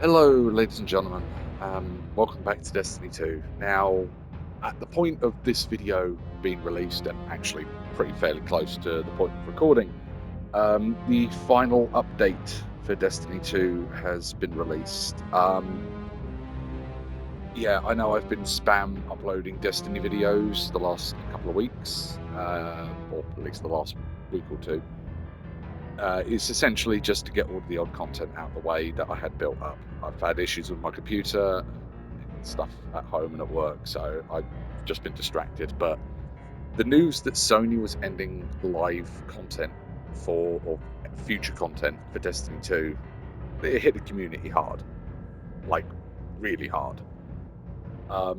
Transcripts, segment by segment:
Hello, ladies and gentlemen. Welcome back to Destiny 2. Now, at the point of this video being released, and actually pretty fairly close to the point of recording, the final update for Destiny 2 has been released. Yeah, I know I've been spam uploading Destiny videos the last couple of weeks, or at least the last week or two. It's essentially just to get all the odd content out of the way that I had built up. I've had issues with my computer, stuff at home and at work, so I've just been distracted. But the news that Sony was ending live content or future content for Destiny 2, it hit the community hard, like really hard. To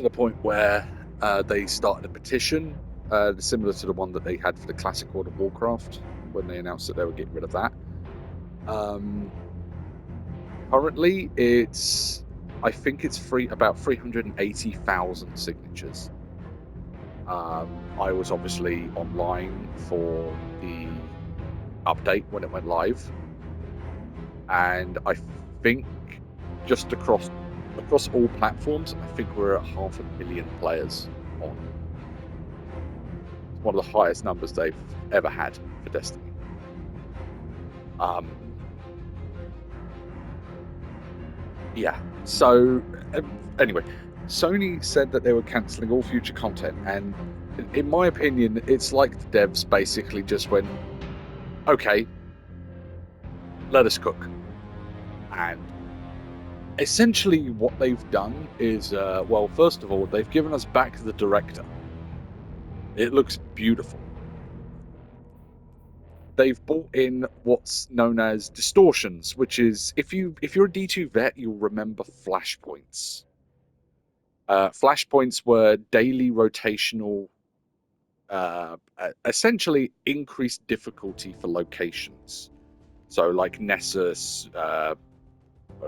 the point where they started a petition similar to the one that they had for the classic World of Warcraft when they announced that they were getting rid of that. Currently, I think it's about 380,000 signatures. I was obviously online for the update when it went live, and I think just across all platforms, I think we're at 500,000 players on. It's one of the highest numbers they've ever had for Destiny. Yeah. So anyway, Sony said that they were cancelling all future content, and in my opinion, it's like the devs basically just went, "Okay, let us cook." And essentially, what they've done is, well, first of all, they've given us back the director. It looks beautiful. They've brought in what's known as distortions, which is if you're a D2 vet, you'll remember flashpoints. Flashpoints were daily rotational, essentially increased difficulty for locations. So, like Nessus, it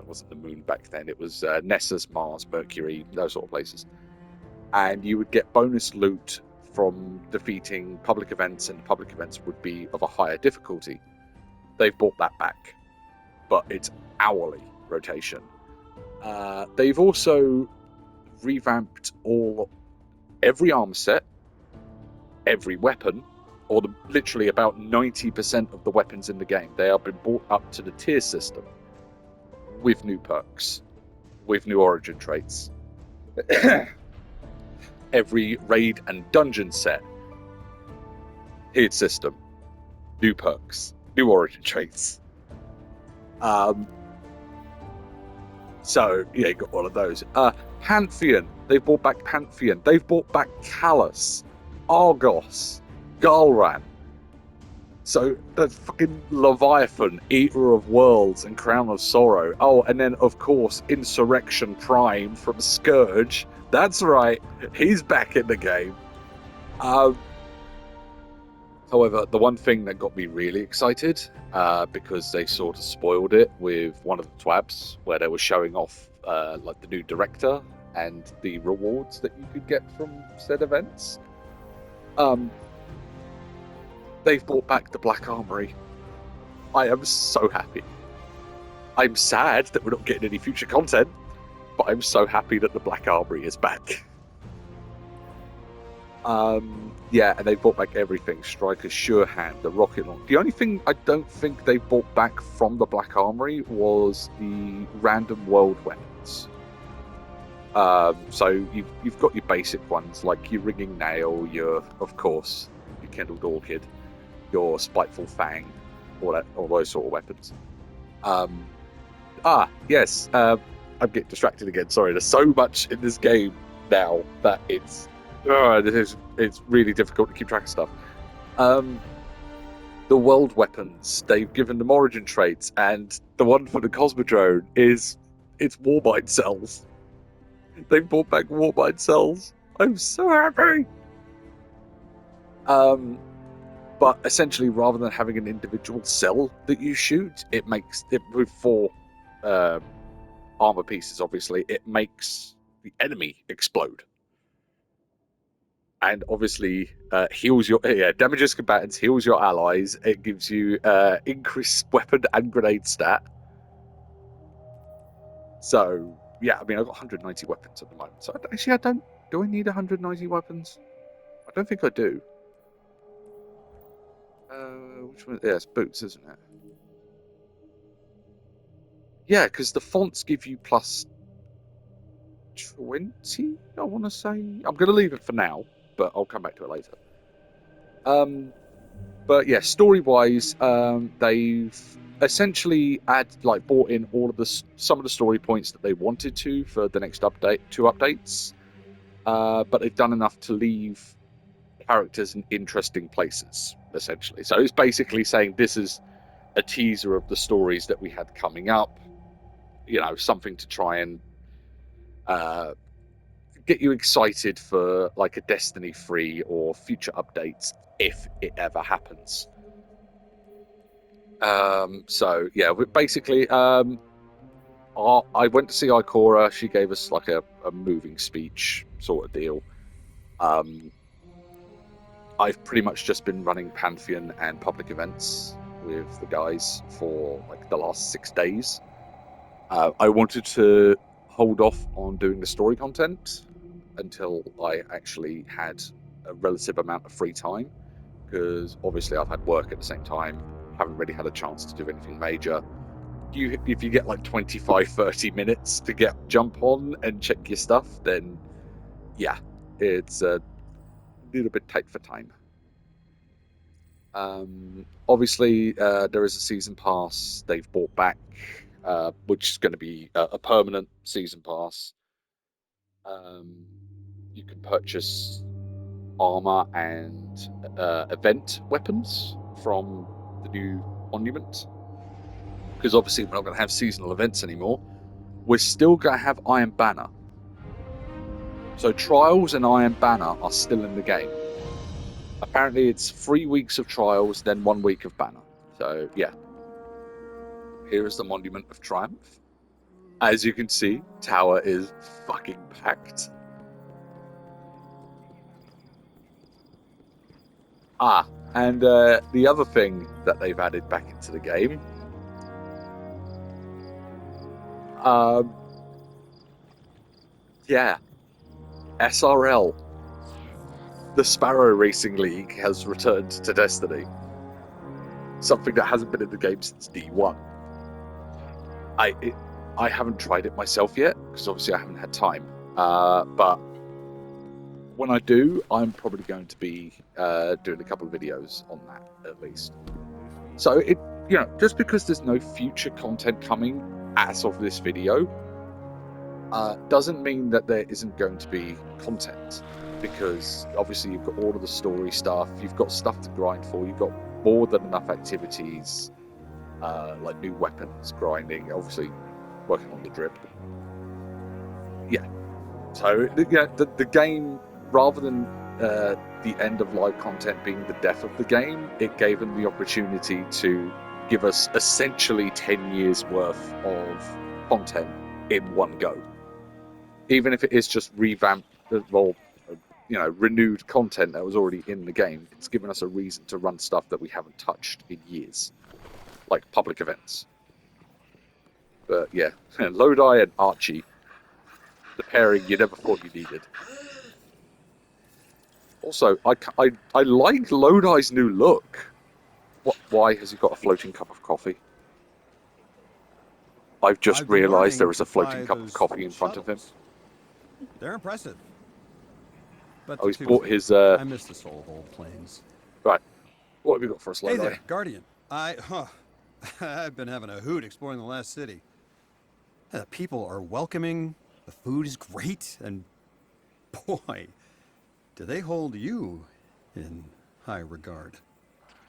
wasn't the moon back then, it was Nessus, Mars, Mercury, those sort of places. And you would get bonus loot from defeating public events, and public events would be of a higher difficulty. They've brought that back, but it's hourly rotation. They've also revamped every armor set, every weapon, or literally about 90% of the weapons in the game. They have been brought up to the tier system with new perks, with new origin traits. Every raid and dungeon set, tiered system, new perks, new origin traits. So yeah, you got all of those. Pantheon, they've brought back Pantheon. They've brought back Callus, Argos, Galran. So the fucking Leviathan, Eater of Worlds, and Crown of Sorrow. Oh, and then of course Insurrection Prime from Scourge. That's right, he's back in the game. However, the one thing that got me really excited, because they sort of spoiled it with one of the twabs, where they were showing off like the new director and the rewards that you could get from said events. They've brought back the Black Armory. I am so happy. I'm sad that we're not getting any future content, but I'm so happy that the Black Armory is back. Yeah, and they brought back everything: Striker's Sure Hand, the rocket launch. The only thing I don't think they brought back from the Black Armory was the random world weapons. So you've got your basic ones like your Ringing Nail, your Kindled Orchid, your Spiteful Fang, all those sort of weapons. Yes, I'm getting distracted again. Sorry, there's so much in this game now that it's really difficult to keep track of stuff. The world weapons, they've given them origin traits, and the one for the Cosmodrome it's Warbind cells. They've brought back Warbind cells. I'm so happy. But essentially, rather than having an individual cell that you shoot, it makes it with 4 armor pieces. Obviously, it makes the enemy explode. and obviously heals your damages combatants, heals your allies. It gives you increased weapon and grenade stat. So yeah, I mean I've got 190 weapons at the moment. So actually I don't. Do I need 190 weapons? I don't think I do. Which one? Yeah, it's boots, isn't it? Yeah, because the fonts give you plus 20. I want to say. I'm going to leave it for now, but I'll come back to it later. But yeah, story wise, they've essentially brought in all of some of the story points that they wanted to for the next two updates. But they've done enough to leave characters in interesting places, essentially. So it's basically saying this is a teaser of the stories that we had coming up. Something to try and uh, get you excited for like a Destiny 3 or future updates if it ever happens. So yeah, basically, I went to see Ikora. She gave us like a moving speech sort of deal. I've pretty much just been running Pantheon and public events with the guys for like the last 6 days. I wanted to hold off on doing the story content until I actually had a relative amount of free time, because obviously I've had work at the same time, haven't really had a chance to do anything major. If you get like 25, 30 minutes to jump on and check your stuff, then yeah, it's a little bit tight for time. Obviously, there is a season pass they've brought back, which is going to be a permanent season pass. You can purchase armor and event weapons from the new monument, because obviously we're not going to have seasonal events anymore. We're still going to have Iron Banner. So Trials and Iron Banner are still in the game. Apparently it's 3 weeks of Trials, then 1 week of Banner. So yeah, here is the Monument of Triumph. As you can see, tower is fucking packed. And the other thing that they've added back into the game, yeah, SRL, the Sparrow Racing League, has returned to Destiny. Something that hasn't been in the game since D1. I haven't tried it myself yet, because obviously I haven't had time. But when I do, I'm probably going to be doing a couple of videos on that, at least. So just because there's no future content coming as of this video, doesn't mean that there isn't going to be content, because obviously you've got all of the story stuff, you've got stuff to grind for, you've got more than enough activities, like new weapons grinding, obviously working on the drip. Yeah. So the game, rather than the end of live content being the death of the game, it gave them the opportunity to give us essentially 10 years worth of content in one go. Even if it is just revamped, renewed content that was already in the game, it's given us a reason to run stuff that we haven't touched in years, like public events. But yeah, Lodi and Archie, the pairing you never thought you needed. Also, I like Lodi's new look. Why has he got a floating cup of coffee? I've just realised there is a floating cup of coffee in front of him. They're impressive. But he's bought his. I miss the soul of old planes. Right. What have you got for us, Lodi? Hey there, Guardian. I've been having a hoot exploring the last city. The people are welcoming, the food is great, and boy, do they hold you in high regard.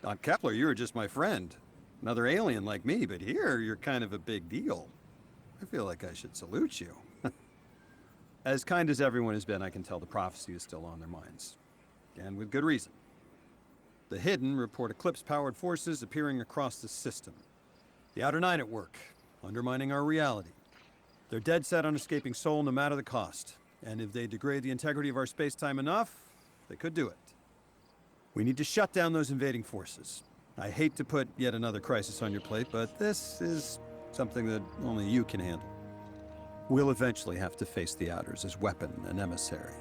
On Kepler, you were just my friend. Another alien like me, but here you're kind of a big deal. I feel like I should salute you. As kind as everyone has been, I can tell the prophecy is still on their minds. And with good reason. The Hidden report eclipse-powered forces appearing across the system. The Outer Nine at work, undermining our reality. They're dead set on escaping Sol no matter the cost. And if they degrade the integrity of our space-time enough, They could do it. We need to shut down those invading forces. I hate to put yet another crisis on your plate, but this is something that only you can handle. We'll eventually have to face the Outers as weapon and emissary.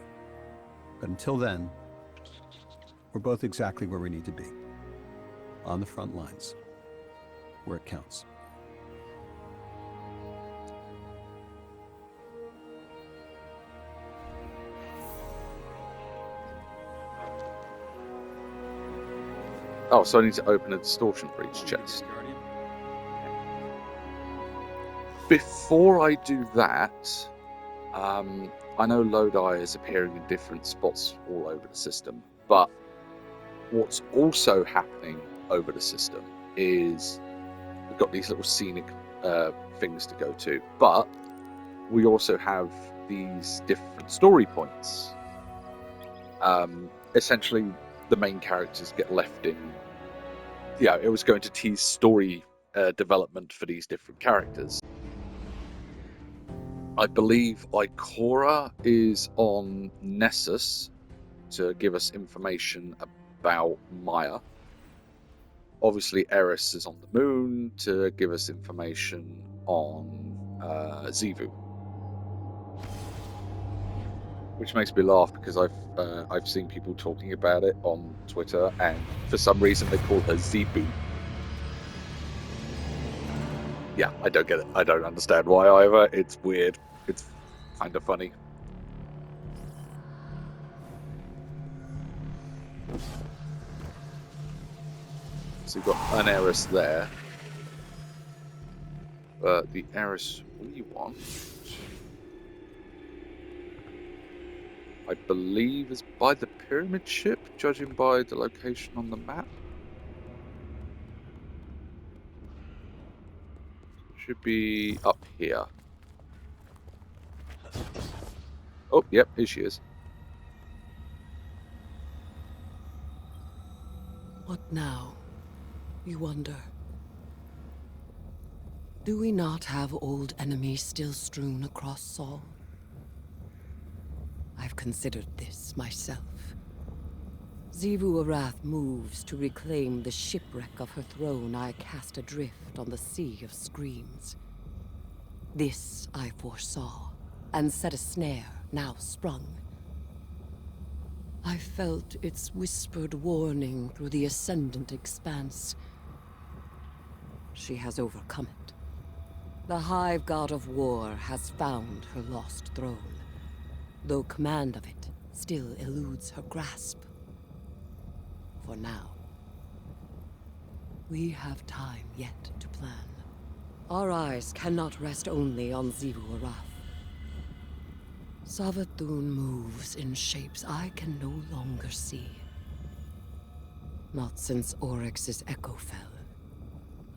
But until then, we're both exactly where we need to be. On the front lines. Where it counts. Oh, so I need to open a distortion breach chest. Before I do that, I know Lodi is appearing in different spots all over the system, but what's also happening over the system is we've got these little scenic things to go to, but we also have these different story points. Essentially, the main characters get left in. Yeah, it was going to tease story development for these different characters. I believe Ikora is on Nessus to give us information about Maya. Obviously, Eris is on the moon to give us information on Xivu. Which makes me laugh because I've seen people talking about it on Twitter, and for some reason they call her Zebu. Yeah, I don't get it. I don't understand why either. It's weird. It's kind of funny. So you've got an Eris there. But the Eris we want, I believe, is by the pyramid ship, judging by the location on the map. Should be up here. Oh, yep, here she is. What now, you wonder? Do we not have old enemies still strewn across Saul? I've considered this myself. Xivu Arath moves to reclaim the shipwreck of her throne I cast adrift on the sea of screams. This I foresaw, and set a snare now sprung. I felt its whispered warning through the ascendant expanse. She has overcome it. The Hive God of War has found her lost throne, though command of it still eludes her grasp. For now. We have time yet to plan. Our eyes cannot rest only on Xivu Arath. Savathun moves in shapes I can no longer see. Not since Oryx's echo fell.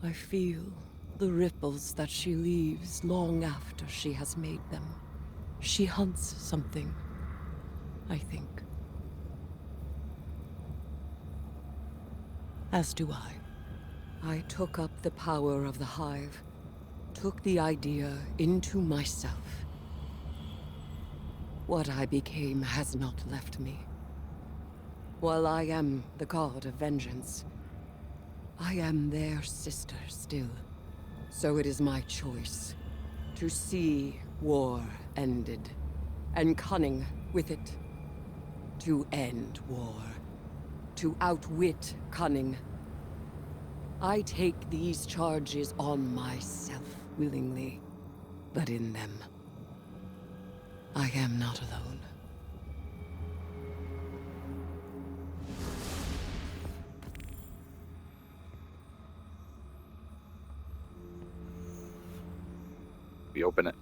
I feel the ripples that she leaves long after she has made them. She hunts something, I think. As do I. I took up the power of the Hive, took the idea into myself. What I became has not left me. While I am the god of vengeance, I am their sister still. So it is my choice to see war ended, and cunning with it. To end war, to outwit cunning. I take these charges on myself willingly, but in them, I am not alone. We open it.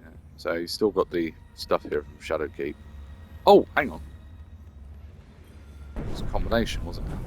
Yeah. So you still got the stuff here from Shadowkeep. Oh, hang on. It was a combination, wasn't it?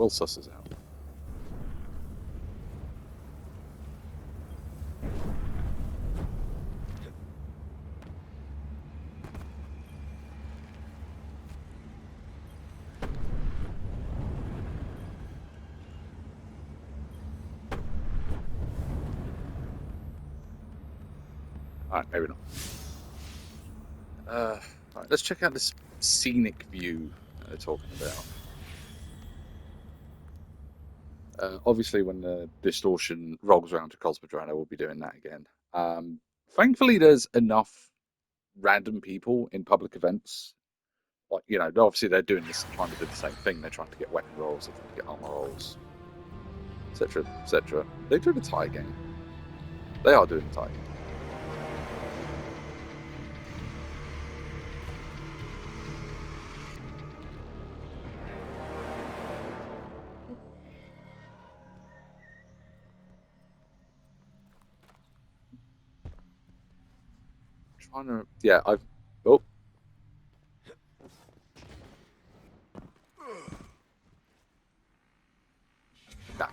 we'll suss this out. Alright, maybe not. Right, let's check out this scenic view that they're talking about. Obviously, when the distortion rolls around to Cosmodrome, we'll be doing that again. Thankfully, there's enough random people in public events. Like, you know, obviously they're doing this, trying to do the same thing. They're trying to get weapon rolls, they're trying to get armor rolls, etc., etc. They're doing a tie game. They are doing a tie game. Trying to, yeah, I've, oh. Nah.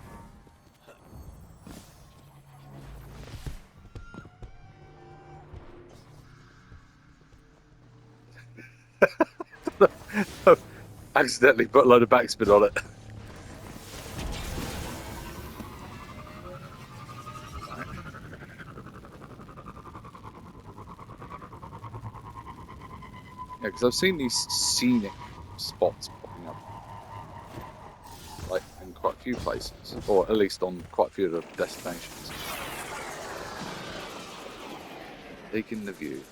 I've accidentally put a load of backspin on it. Yeah, because I've seen these scenic spots popping up, like in quite a few places, or at least on quite a few of the destinations. Taking the view.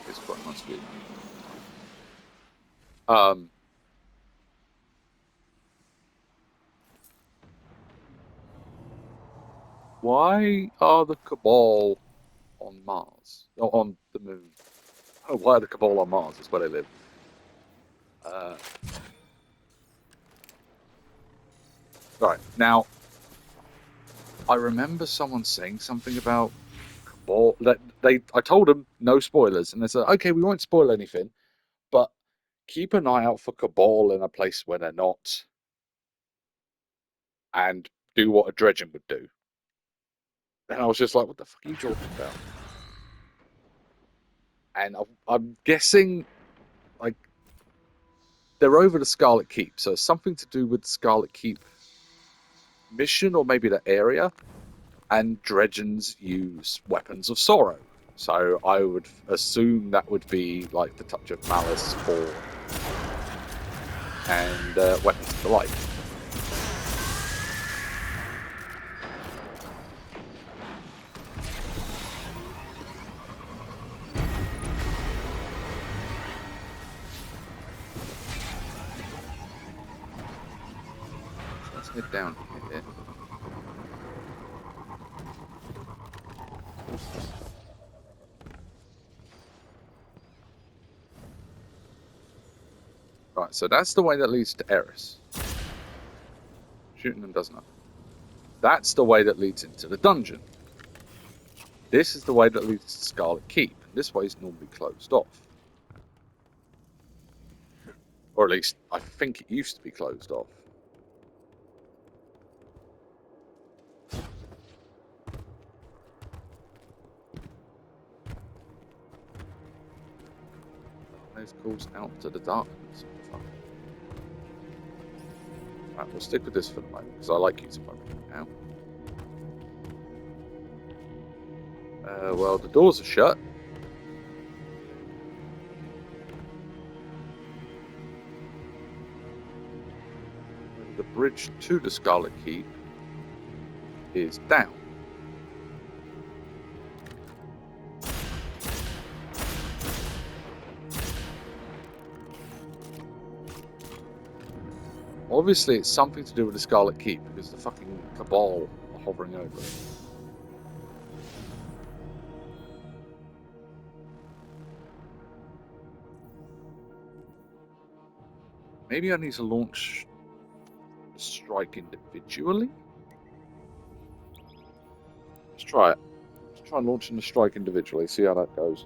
It's quite a nice view. Why are the Cabal on Mars? Or on the moon? Oh, why are the Cabal on Mars? That's where they live. Right, now, I remember someone saying something about Cabal. I told them no spoilers, and they said, okay, we won't spoil anything, but keep an eye out for Cabal in a place where they're not, and do what a dredgen would do. And I was just like, what the fuck are you talking about? And I'm guessing, like, they're over the Scarlet Keep, so it's something to do with the Scarlet Keep mission, or maybe the area. And dredgens use weapons of sorrow, so I would assume that would be like the touch of malice, or and weapons of the light. Let's head down here. Right, so that's the way that leads to Eris. Shooting them does nothing. That's the way that leads into the dungeon. This is the way that leads to Scarlet Keep. This way is normally closed off. Or at least, I think it used to be closed off. Those calls out to the darkness. Right, we'll stick with this for the moment, because I like using my ring now. Well, the doors are shut. The bridge to the Scarlet Keep is down. Obviously, it's something to do with the Scarlet Keep, because the fucking Cabal are hovering over it. Maybe I need to launch the strike individually? Let's try it. Let's try launching the strike individually, see how that goes.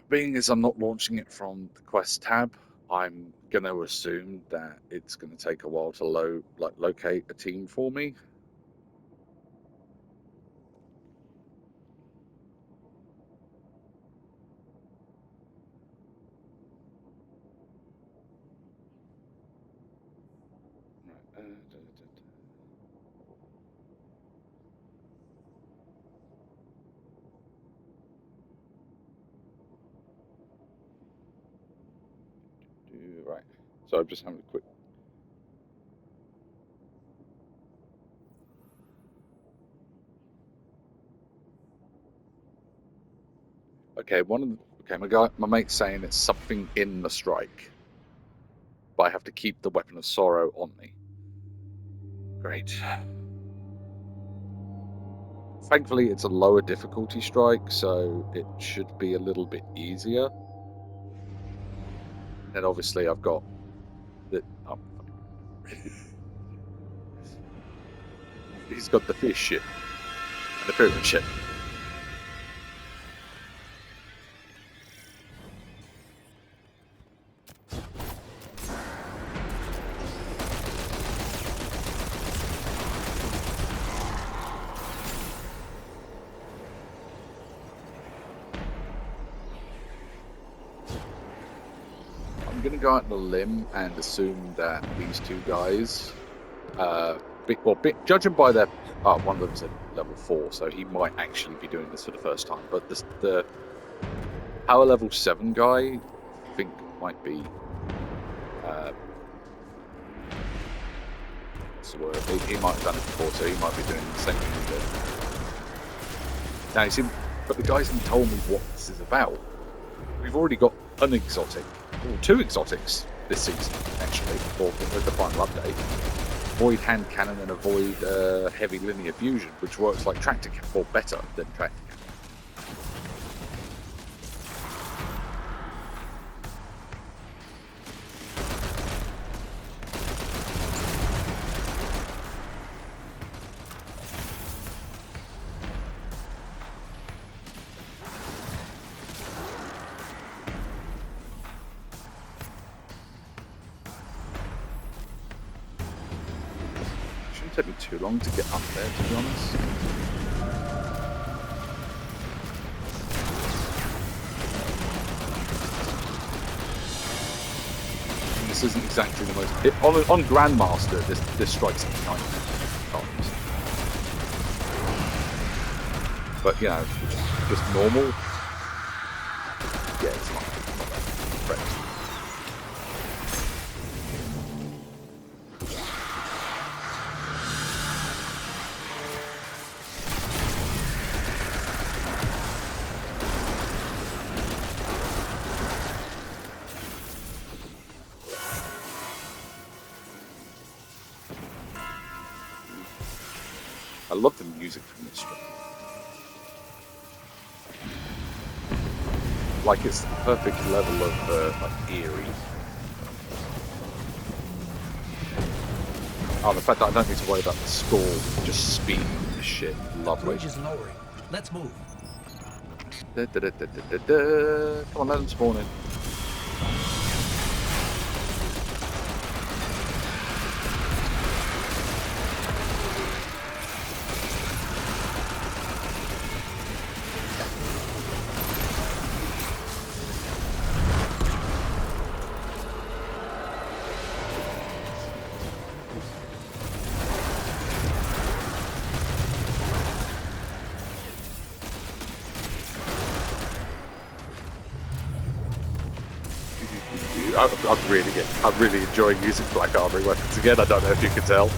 Being as I'm not launching it from the quest tab, I'm gonna assume that it's gonna take a while to locate a team for me. Right. So I'm just having a quick. Okay, my mate's saying it's something in the strike, but I have to keep the weapon of sorrow on me. Great. Thankfully, it's a lower difficulty strike, so it should be a little bit easier. And then obviously I've got the. He's got the fish ship and the pyramid ship. I'm gonna go out on a limb and assume that these two guys, judging by their, one of them's at level 4, so he might actually be doing this for the first time. But the power level 7 guy, I think might be, what's the word? He might have done it before, so he might be doing the same thing we did. Now, you see, but the guys haven't told me what this is about. We've already got an exotic, or 2 exotics this season, actually, or with the final update. Void hand cannon and a void heavy linear fusion, which works like tractor cannon, or better than tractor cannon. Take me too long to get up there, to be honest. And this isn't exactly the most. On Grandmaster, this strikes at 9 times. But you know, just normal. Yeah, it's not that great. I love the music from this strip. Like it's the perfect level of like eerie. Oh, the fact that I don't need to worry about the score, just speed this shit. Lovely. Bridge is lowering. Let's move. Come on, let them spawn in. I'm really enjoying using Black Armory weapons again. I don't know if you can tell.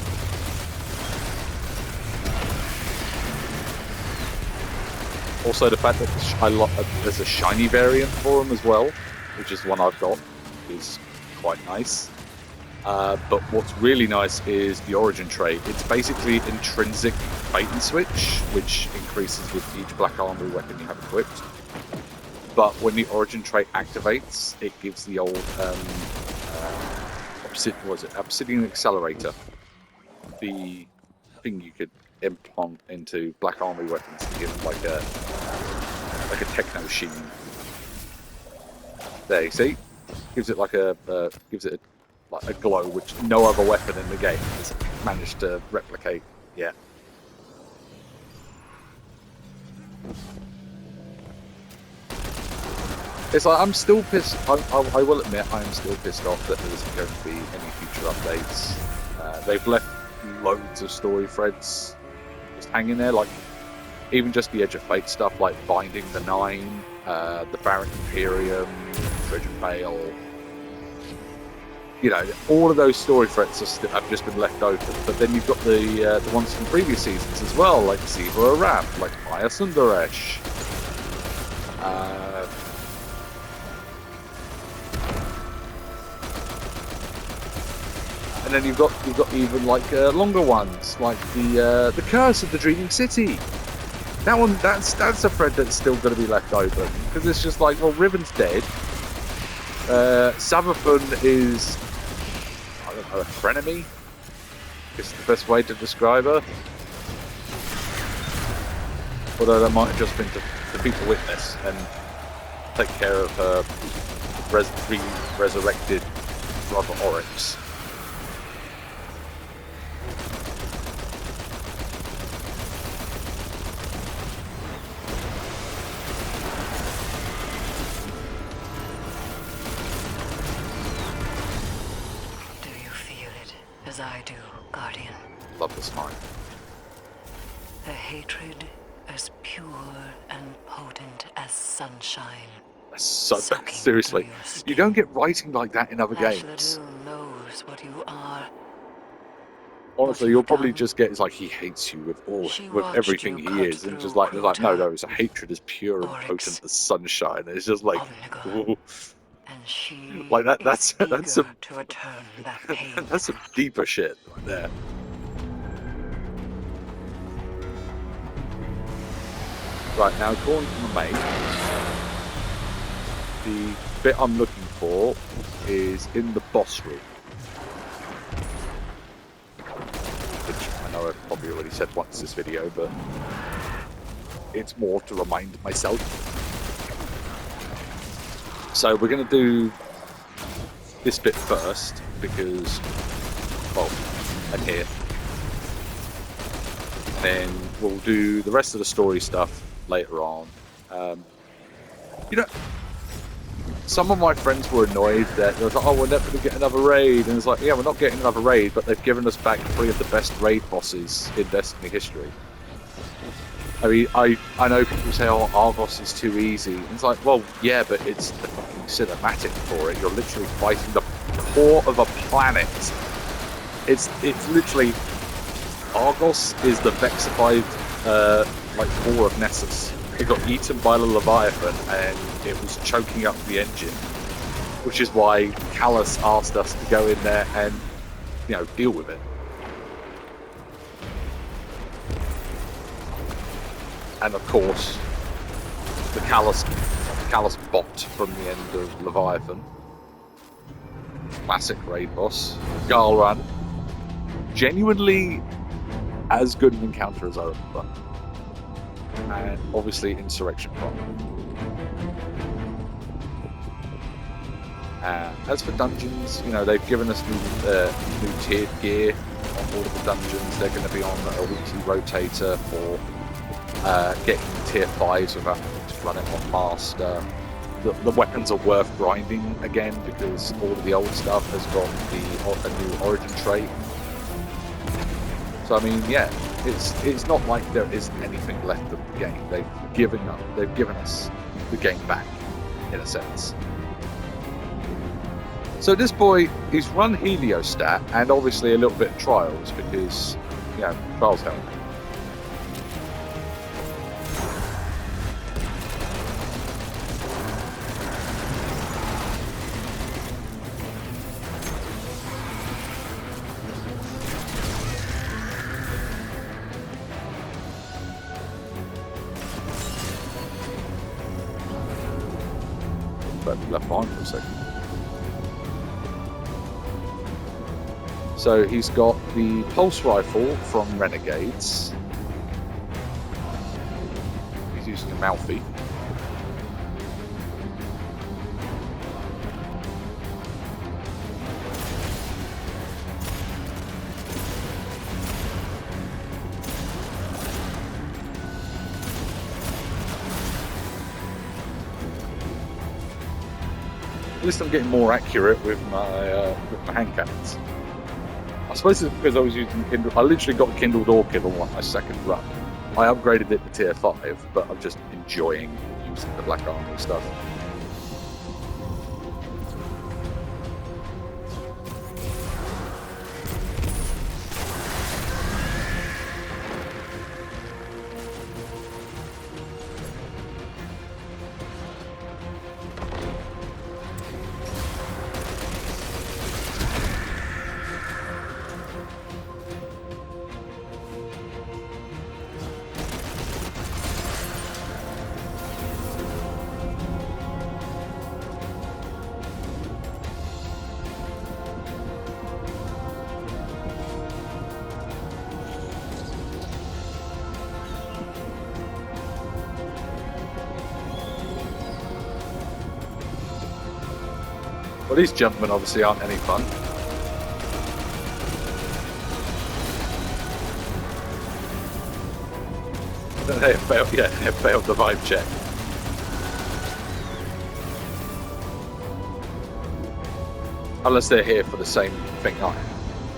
Also, the fact that there's a shiny variant for them as well, which is one I've got, is quite nice. But what's really nice is the origin trait. It's basically intrinsic bait and switch, which increases with each Black Armory weapon you have equipped. But when the origin trait activates, it gives the old Obsidian Accelerator, the thing you could implant into Black Armory weapons to give them like a techno sheen. There, you see, gives it like like a glow which no other weapon in the game has managed to replicate yet. It's like I'm still pissed. I will admit I'm still pissed off that there isn't going to be any future updates. They've left loads of story threads just hanging there, like even just the Edge of Fate stuff, like Binding the Nine, the Barrack Imperium, Treasure Vale. You know, all of those story threads have just been left open. But then you've got the ones from previous seasons as well, like Siva Aram, like Maya Sundaresh. And then you've got even like longer ones, like the Curse of the Dreaming City. That one, that's a thread that's still going to be left open because it's just like, well, Riven's dead. Savathun is, I don't know, a frenemy. Is the best way to describe her. Although that might have just been to defeat the Witness and take care of her resurrected brother Oryx. As I do, Guardian. Love the smile. A hatred as pure and potent as sunshine. Seriously, you don't get writing like that in other games. Knows what you are. Honestly, you'll probably just get it's like he hates you with everything he is, and just like no, it's a hatred as pure and potent as sunshine. And it's just like, ooh. And she like that's some to return that pain. that's some deeper shit right there. Right, now according to the mate, the bit I'm looking for is in the boss room, which I know I've probably already said once this video, but it's more to remind myself. So we're going to do this bit first because, well, I'm here. And then we'll do the rest of the story stuff later on. You know, some of my friends were annoyed that they was like, oh, we're never going to get another raid. And it's like, yeah, we're not getting another raid, but they've given us back 3 of the best raid bosses in Destiny history. I mean, I know people say, oh, Argos is too easy. And it's like, well, yeah, but it's the fucking cinematic for it. You're literally fighting the core of a planet. It's literally... Argos is the vexified, like, core of Nessus. It got eaten by the Leviathan, and it was choking up the engine. Which is why Callus asked us to go in there and, you know, deal with it. And of course, the Callus bot from the end of Leviathan. Classic raid boss. Galran. Genuinely as good an encounter as I remember. And obviously Insurrection Prime. As for dungeons, you know, they've given us new tiered gear on all of the dungeons. They're going to be on a weekly rotator for getting tier 5s without having to run it on master. The weapons are worth grinding again because all of the old stuff has got a new origin trait. So I mean, yeah, it's not like there isn't anything left of the game. They've given us the game back in a sense. So this boy, he's run Heliostat and obviously a little bit of Trials because, you know, Trials help. Left behind for a second. So he's got the pulse rifle from Renegades. He's using a Malfi. At least I'm getting more accurate with my hand cannons. I suppose it's because I was using Kindle. I literally got Kindled Orchid on my second run. I upgraded it to tier 5, but I'm just enjoying using the black armor stuff. Well, these gentlemen obviously aren't any fun. They have failed the vibe check. Unless they're here for the same thing I am.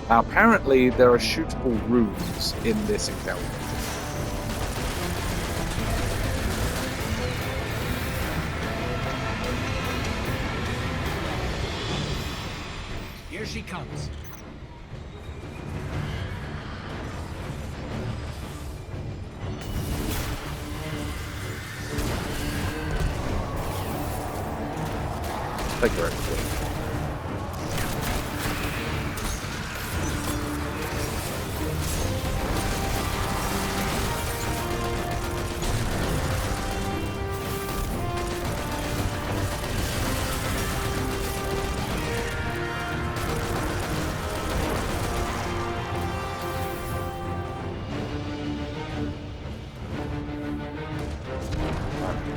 Now, apparently there are shootable runes in this encounter. Here she comes. Take her everything.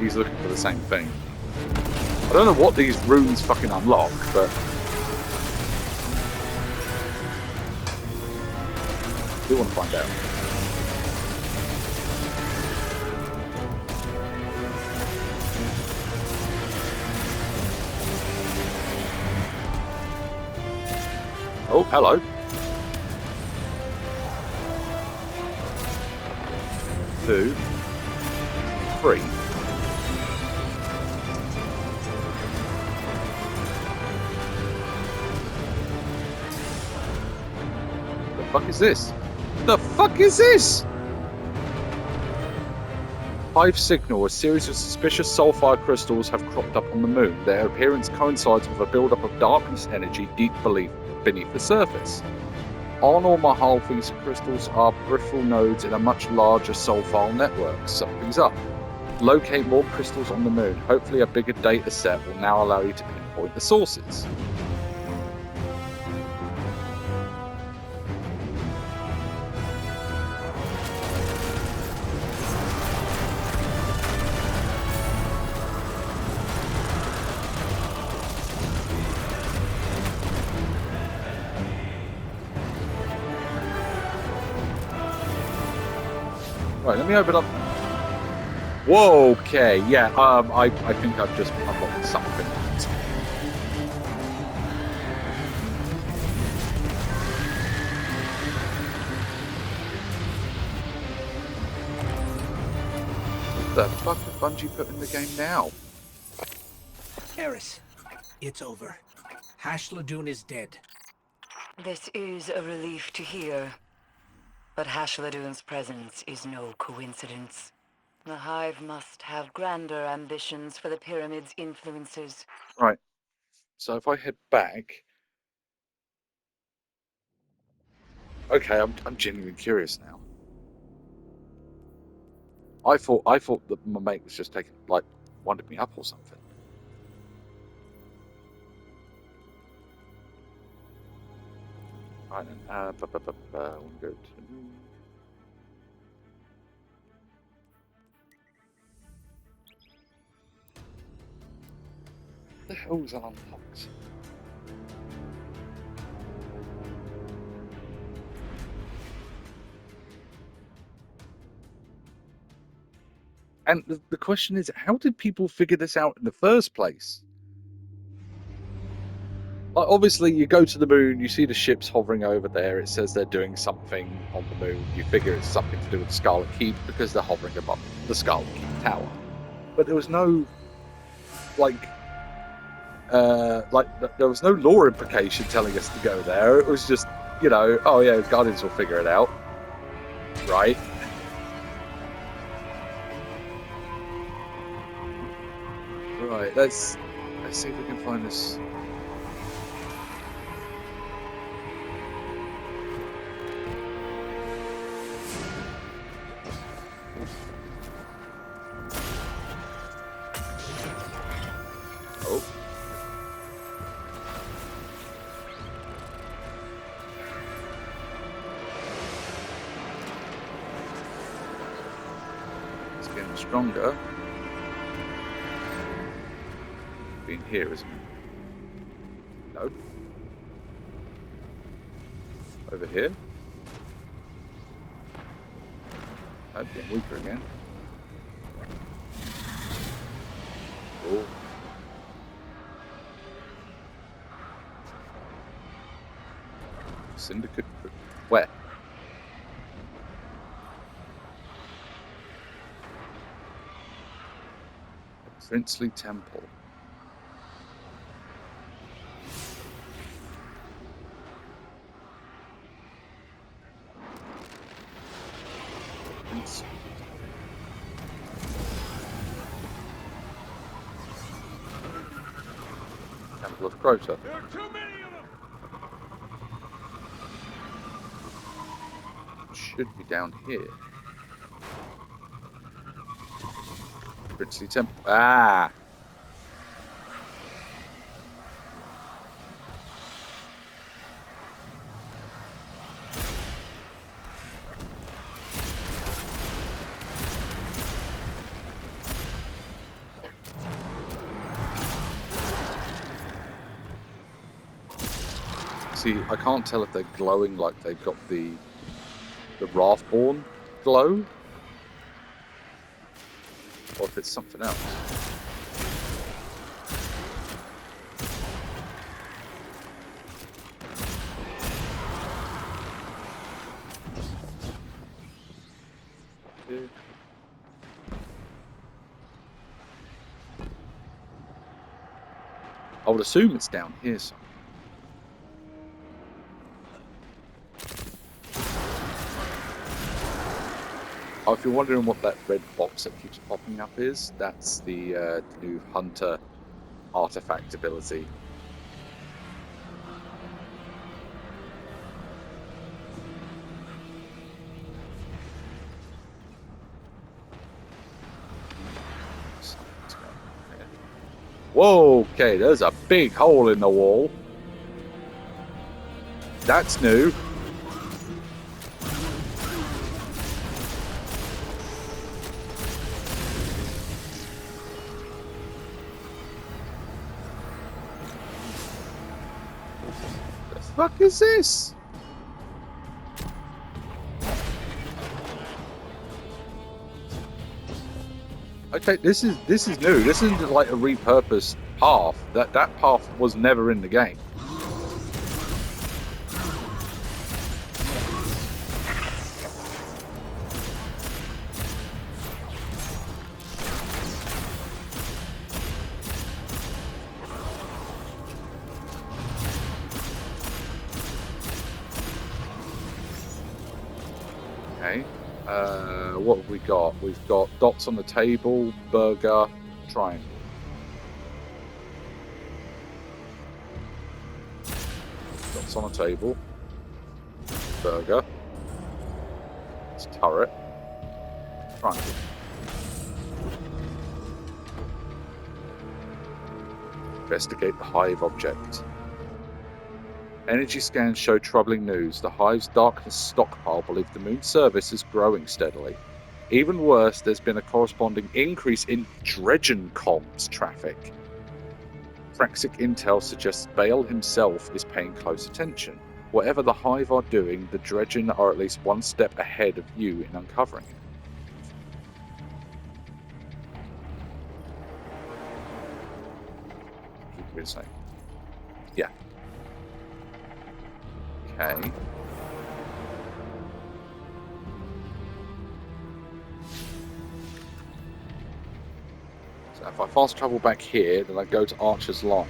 He's looking for the same thing. I don't know what these runes fucking unlock, but I do want to find out. Oh, hello. Two. 3. The fuck is this? The fuck is this? Hive signal. A series of suspicious sulfide crystals have cropped up on the moon. Their appearance coincides with a buildup of darkness energy deep beneath the surface. On or behalf, these crystals are peripheral nodes in a much larger sulfide network. Something's up. Locate more crystals on the moon. Hopefully a bigger data set will now allow you to pinpoint the sources. Right, let me open up. Whoa, okay, yeah, I think I've just unlocked something. What the fuck did Bungie put in the game now? Eris, it's over. Hashladoon is dead. This is a relief to hear. But Hashladoon's presence is no coincidence. The Hive must have grander ambitions for the Pyramid's influences. Right, so if I head back... Okay, I'm genuinely curious now. I thought that my mate was just taking, like, winding me up or something. Right then, we'll go to... What the hell was unlocked? And the question is, how did people figure this out in the first place? Like, obviously, you go to the moon, you see the ships hovering over there. It says they're doing something on the moon. You figure it's something to do with the Scarlet Keep because they're hovering above the Scarlet Keep Tower. But there was no, there was no lore implication telling us to go there. It was just, oh yeah, Guardians will figure it out, right? Right. Let's see if we can find this. Oh. It's getting stronger. Being here, isn't it? No. Over here. Oh, getting weaker again. Oh. Syndicate. Where? The Princely Temple. Temple of Crota. There are too many of them! Should be down here. Princely Temple. Ah! See, I can't tell if they're glowing like they've got the Wrathborn glow, or if it's something else. I would assume it's down here somewhere. Oh, if you're wondering what that red box that keeps popping up is, that's the new Hunter artifact ability. Whoa, okay, there's a big hole in the wall. That's new. The fuck is this? Okay, this is new. This isn't like a repurposed path. That path was never in the game. Okay. What have we got? We've got dots on the table, burger, triangle. Dots on a table, burger, it's turret, triangle. Investigate the hive object. Energy scans show troubling news. The Hive's darkness stockpile believes the moon's service is growing steadily. Even worse, there's been a corresponding increase in Dredgen comms traffic. Praxic intel suggests Bale himself is paying close attention. Whatever the Hive are doing, the Dredgen are at least one step ahead of you in uncovering it. Keep it saying. Yeah. Okay. So if I fast travel back here, then I go to Archer's Lawn.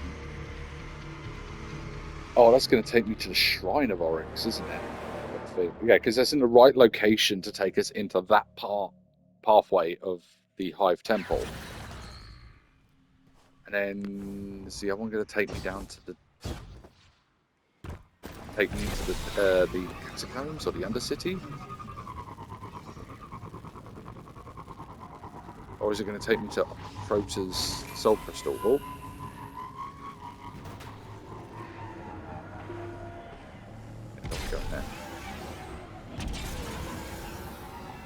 Oh, that's going to take me to the Shrine of Oryx, isn't it? Yeah, because that's in the right location to take us into that pathway of the Hive Temple. And then, let's see, I want to take me down to the... Take me into the catacombs or the Undercity? Or is it going to take me to Frota's Soul Crystal? Oh. Go in there.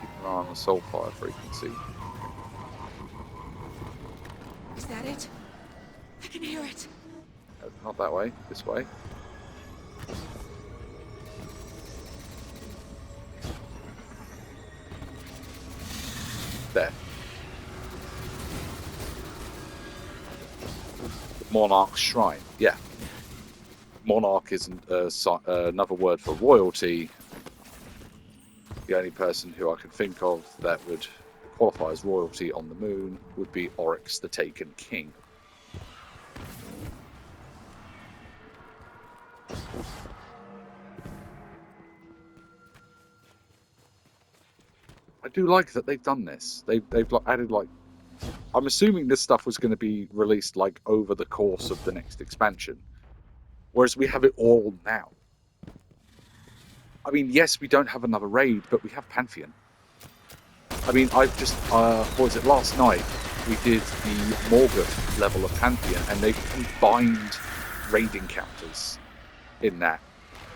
Keep an eye on the Soulfire frequency. Is that it? I can hear it. No, not that way. This way. There. Monarch Shrine. Yeah. Monarch isn't another word for royalty. The only person who I can think of that would qualify as royalty on the moon would be Oryx the Taken King. I do like that they've done this. They've added like... I'm assuming this stuff was going to be released like over the course of the next expansion. Whereas we have it all now. I mean, yes, we don't have another raid, but we have Pantheon. I mean, I've just, what was it, last night, we did the Morgoth level of Pantheon, and they've combined raid encounters in that.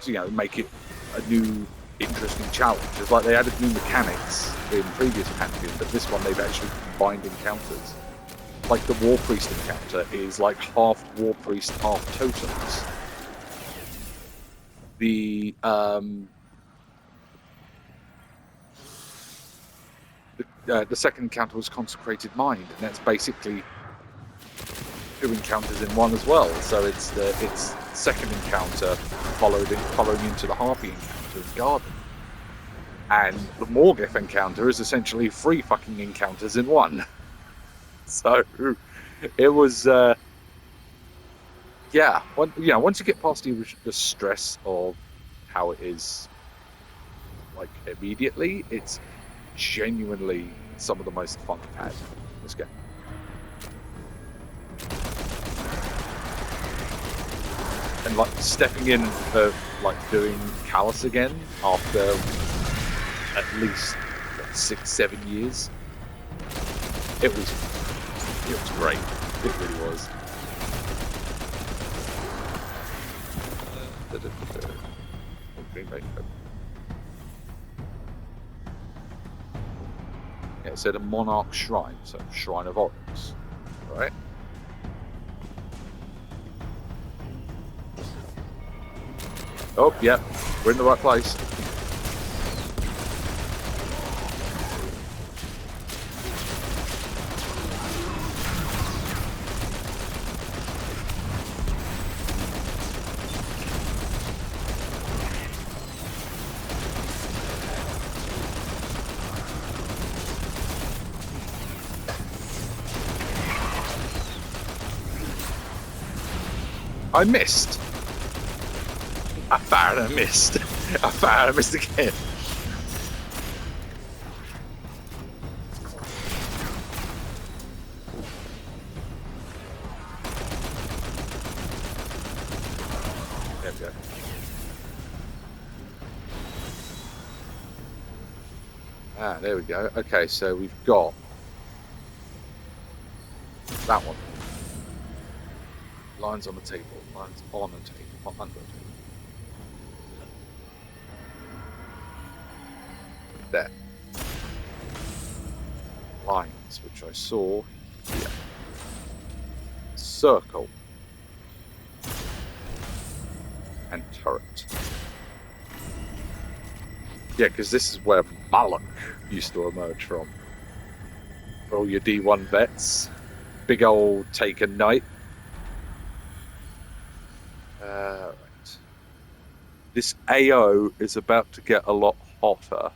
So, you know, make it a new, interesting challenge. It's like they added new mechanics in previous Pantheon, but this one they've actually combined encounters. Like the War Priest encounter is like half War Priest, half totems. The second encounter was Consecrated Mind, and that's basically two encounters in one as well. So it's second encounter following into the Harpy encounter in the Garden, and the Morgoth encounter is essentially 3 fucking encounters in one. So it was, yeah. Once you get past the stress of how it is, like immediately, it's genuinely some of the most fun I've had in this game. And like stepping in like doing Callus again after at least 6-7 years, it was great. It really was. Green Bay. Yeah, it said a Monarch Shrine, so Shrine of Oryx, right? Oh, yeah, we're in the right place. I missed. I fired and missed. I fired and missed again. There we go. Ah, there we go. Okay, so we've got that one. Lines on the table. Lines on the table, not under the table. There. Lines, which I saw here. Circle. And turret. Yeah, because this is where Malak used to emerge from. For all your D1 vets. Big old Taken Knight. Right. This AO is about to get a lot hotter.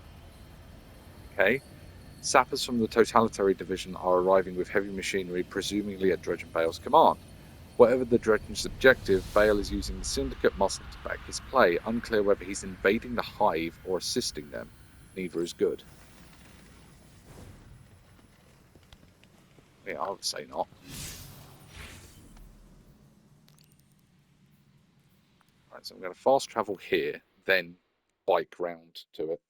Okay? Sappers from the Totalitarian Division are arriving with heavy machinery, presumably at Dredge and Bale's command. Whatever the Dredge's objective, Bale is using the Syndicate muscle to back his play. Unclear whether he's invading the Hive or assisting them. Neither is good. Yeah, I would say not. Right, so I'm going to fast travel here, then bike round to it.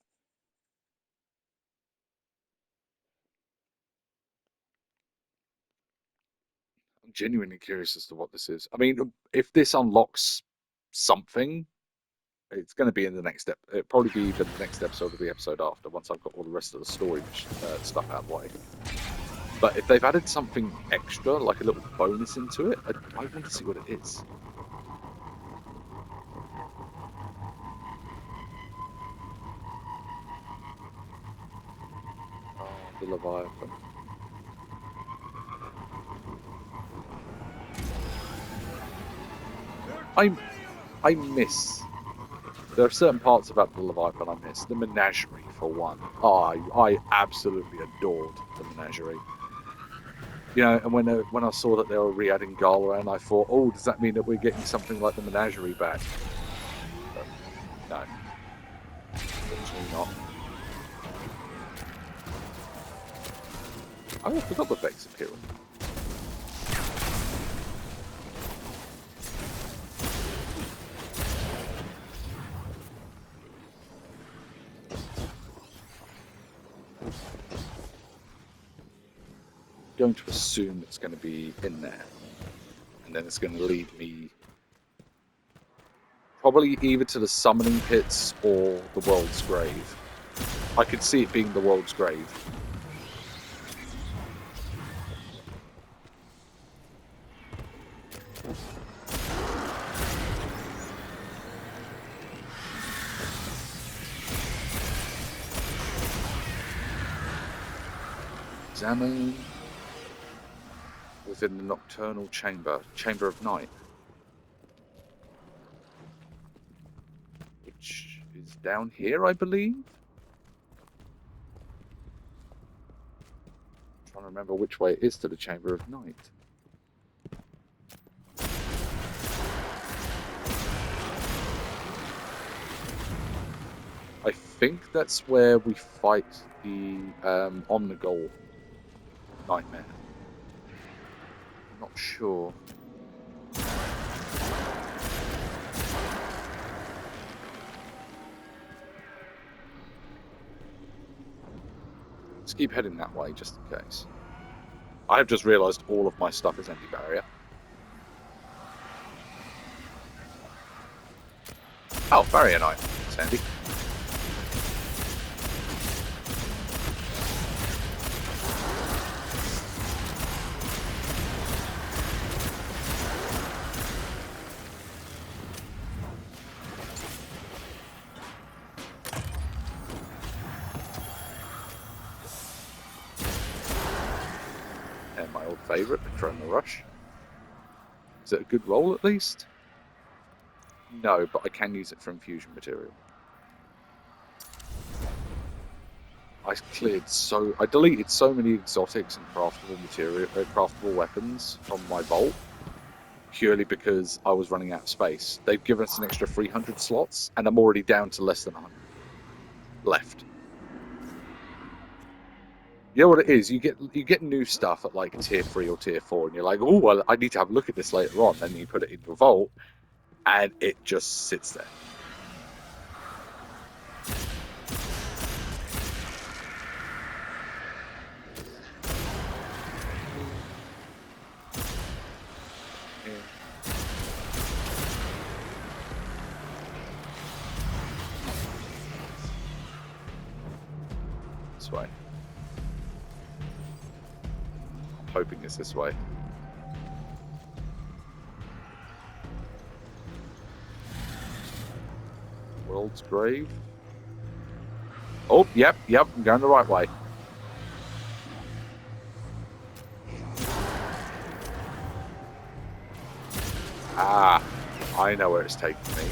I'm genuinely curious as to what this is. I mean, if this unlocks something, it's going to be in the next step. It'll probably be either the next episode or the episode after, once I've got all the rest of the story stuff out of the way. But if they've added something extra, like a little bonus into it, I want to see what it is. Oh, the Leviathan. I miss. There are certain parts about the Leviathan I miss. The menagerie, for one. Oh, I absolutely adored the menagerie. You know, and when I saw that they were re-adding Gala, and I thought, oh, does that mean that we're getting something like the menagerie back? But no, unfortunately not. Oh, I forgot the Vex appearing. Going to assume it's going to be in there, and then it's going to lead me probably either to the summoning pits or the world's grave. I could see it being the world's grave. Examine within the nocturnal chamber of night, which is down here, I believe. I'm trying to remember which way it is to the chamber of night. I think that's where we fight the on the goal nightmare. I'm not sure. Let's keep heading that way just in case. I have just realised all of my stuff is anti-barrier. Oh, barrier knight. That's handy. Favourite, the Chroma Rush. Is it a good roll at least? No, but I can use it for infusion material. I deleted so many exotics and craftable material, craftable weapons from my vault purely because I was running out of space. They've given us an extra 300 slots, and I'm already down to less than 100 left. You know what it is? You get new stuff at like tier 3 or tier 4, and you're like, oh, well, I need to have a look at this later on. Then you put it in your vault, and it just sits there. This way. Hoping it's this way. World's grave. Oh, yep, I'm going the right way. Ah, I know where it's taking me.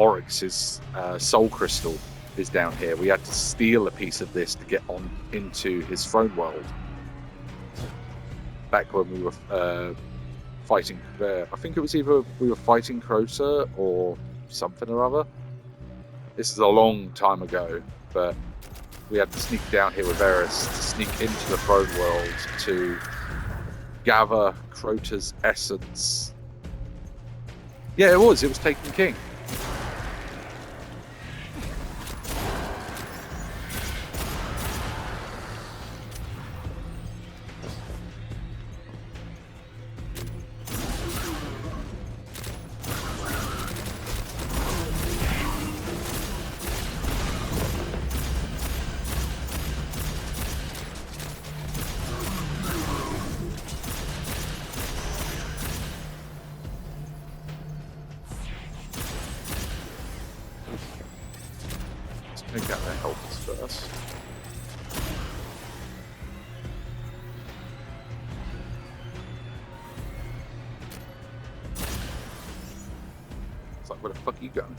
Oryx's soul crystal is down here. We had to steal a piece of this to get on into his throne world. Back when we were fighting, I think it was either we were fighting Crota or something or other. This is a long time ago, but we had to sneak down here with Eris to sneak into the throne world to gather Crota's essence. Yeah, it was Taken King. Take out their helpers first. It's like, where the fuck are you going?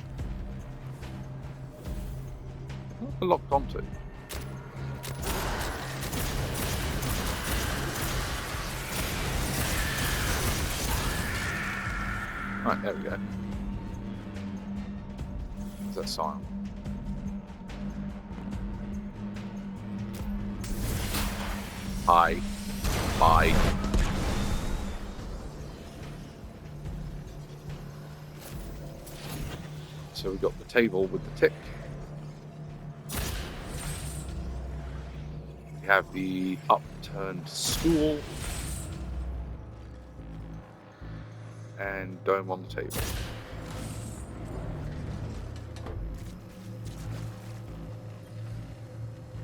What are locked onto? Right, there we go. What's that sign? Hi. Bye. So we got the table with the tick. We have the upturned stool. And dome on the table.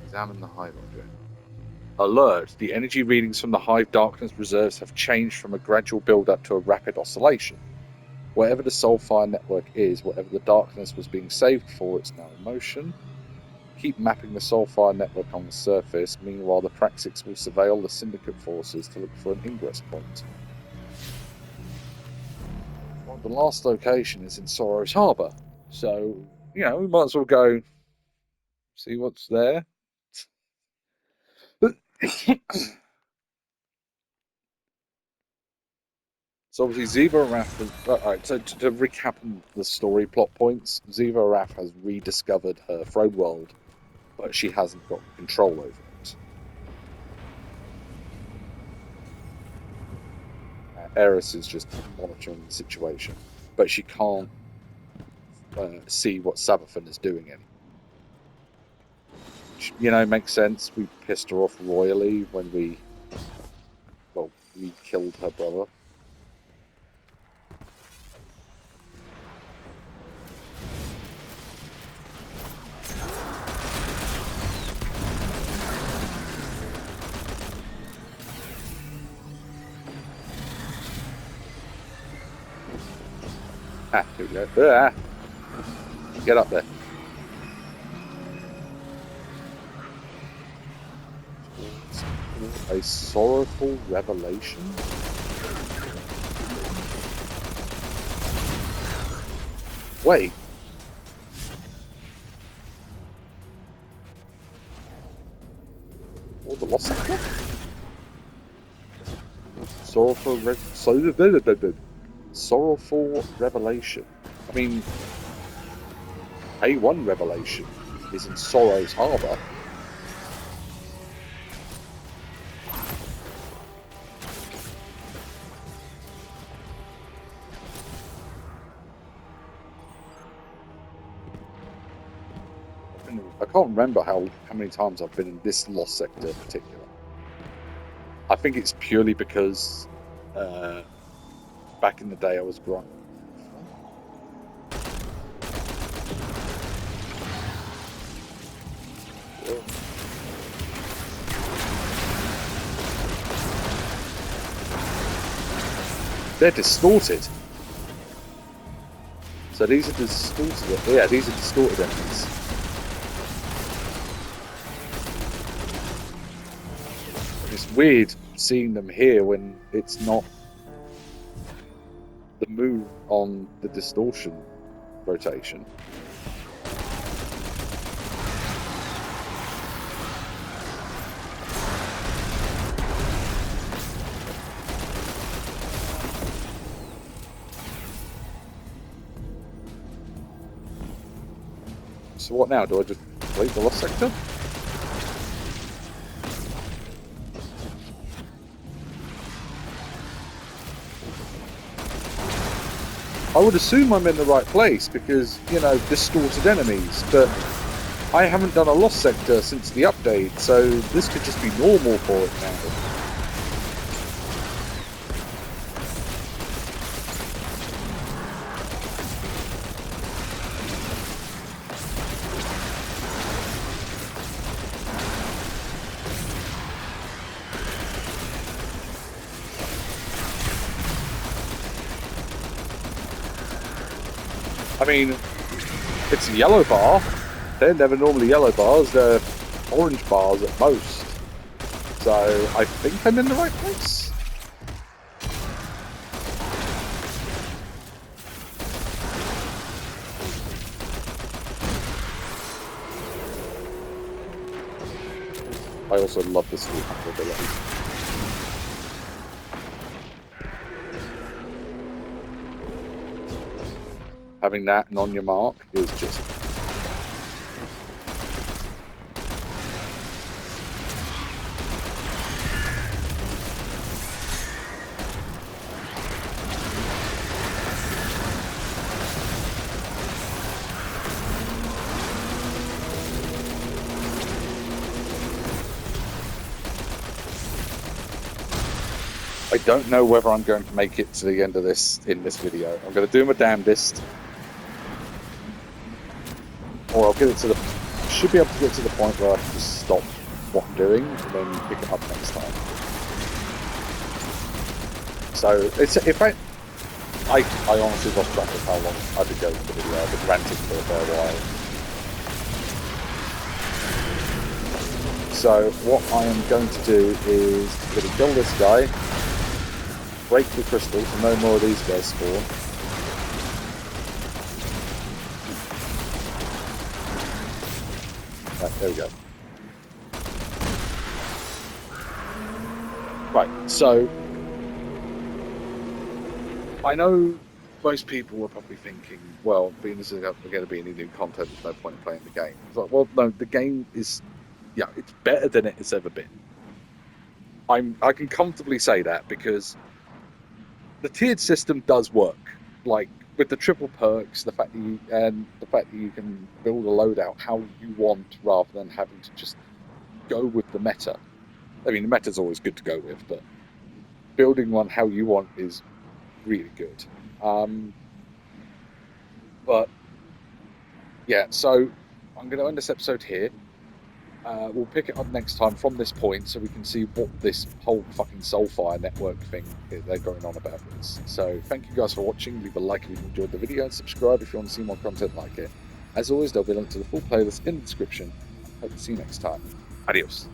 Examine the hive object. Alert, the energy readings from the Hive Darkness reserves have changed from a gradual build-up to a rapid oscillation. Whatever the Soulfire network is, whatever the darkness was being saved for, it's now in motion. Keep mapping the Soulfire network on the surface, meanwhile the Praxix will surveil the Syndicate forces to look for an ingress point. Well, the last location is in Sorrow's Harbour, so, you know, we might as well go see what's there. So obviously Ziva Araf has... Alright, so to recap the story plot points, Ziva Araf has rediscovered her throne world, but she hasn't got control over it. Eris is just monitoring the situation, but she can't see what Savathun is doing anymore. You know, makes sense. We pissed her off royally when we killed her brother. Ah, here we go. Ah. Get up there. A sorrowful revelation? Wait. Oh, the lost sector? Sorrowful revelation. I mean, A1 revelation is in Sorrow's Harbour. I can't remember how many times I've been in this lost sector in particular. I think it's purely because back in the day I was growing. They're distorted. So these are distorted. Yeah, these are distorted enemies. It's weird seeing them here when it's not the move on the distortion rotation. So what now? Do I just leave the lost sector? I would assume I'm in the right place because, you know, distorted enemies, but I haven't done a lost sector since the update, so this could just be normal for it now. I mean, it's a yellow bar. They're never normally yellow bars, they're orange bars at most. So I think I'm in the right place. I also love this new ability. Having that and on your mark is just... I don't know whether I'm going to make it to the end of this in this video. I'm going to do my damnedest. Or I'll get it to the... should be able to get to the point where I can just stop what I'm doing and then pick it up next time. So, it's, if I honestly lost track of how long I've been going for the video. I've been ranting for a fair while. So, what I am going to do is I'm going to kill this guy, break the crystal so no more of these guys spawn. Right, there we go. Right, so I know most people are probably thinking, well, being this is going to be any new content, there's no point in playing the game. It's like, well, no, the game is, yeah, it's better than it has ever been. I can comfortably say that because the tiered system does work. Like with the triple perks, the fact that you can build a loadout how you want rather than having to just go with the meta. I mean, the meta's always good to go with, but building one how you want is really good. But yeah, so I'm going to end this episode here. We'll pick it up next time from this point so we can see what this whole fucking Soulfire network thing they're going on about is. So thank you guys for watching. Leave a like if you enjoyed the video and subscribe if you want to see more content like it. As always, there'll be a link to the full playlist in the description. Hope to see you next time. Adios.